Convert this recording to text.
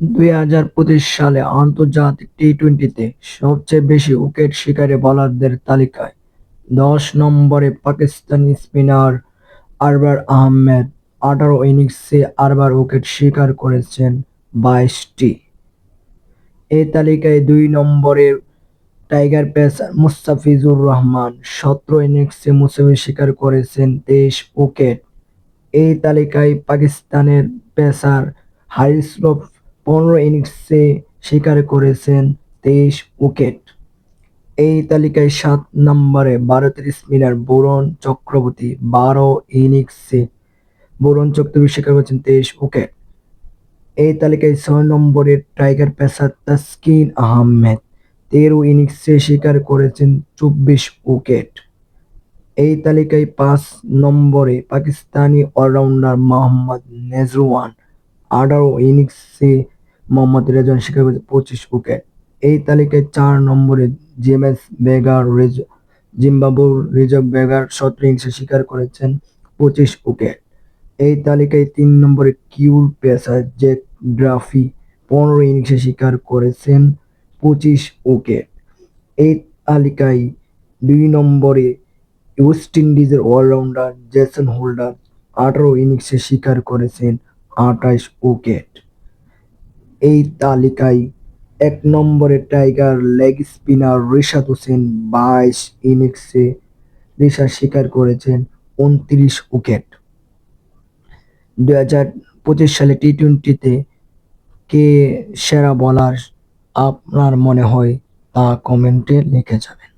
2025 সালে আন্তর্জাতিক টি-টোয়েন্টিতে সবচেয়ে বেশি উইকেট শিকারী বোলারদের তালিকায় ১০ নম্বরে পাকিস্তানি স্পিনার আরবার আহমেদ ১৮ ইনিংসে ৮ উইকেট শিকার করেছেন ২২টি। এ তালিকায় ২ নম্বরে টাইগার পেসার মুস্তাফিজুর রহমান ১৭ ইনিংসে শিকার করেছেন ২৩ উইকেট। এই তালিকায় পাকিস্তানের পেসার হারিস রউফ ১৫ ইনিংসে শিকার করেছেন ২৩ উইকেট। এই তালিকায় ৭ নম্বরে ভারতের স্পিনার বরুণ চক্রবর্তী ১২ ইনিংসে শিকার করেছেন ২৩ উইকেট। এই তালিকায় ৬ নম্বরে টাইগার পেসার তাসকিন আহমেদ ১৩ ইনিংসে শিকার করেছেন ২৪ উইকেট। এই তালিকায় ৫ নম্বরে পাকিস্তানি অলরাউন্ডার মোহাম্মদ নেছুয়ান ১৮ ইনিংসে শিকার করেছেন ২৫ উইকেট। এই তালিকায় ৪ নম্বরে জিম্বাবুয়ের রিজক বেগার ১৭ ইনিংসে শিকার করেছেন ২৫ উইকেট। এই তালিকায় ৩ নম্বরে কিউর পেসার জ্যাক ড্রাফি ১৫ ইনিংসে শিকার করেছেন ২৫ উইকেট। এই তালিকায় ২ নম্বরে ওয়েস্ট ইন্ডিজের অলরাউন্ডার জেসন হোল্ডার ১৮ ইনিংসে শিকার করেছেন ২৮ উইকেট। এই তালিকায় ১ নম্বরে tiger leg spinner Rishad Hossain ২২ ইনিংসে শিকার করেছেন ২৯ উইকেট। ২০২৫ সালে টি-টোয়েন্টিতে কে সেরা বোলার আপনার মনে হয় তা কমেন্টে লিখে যাবেন।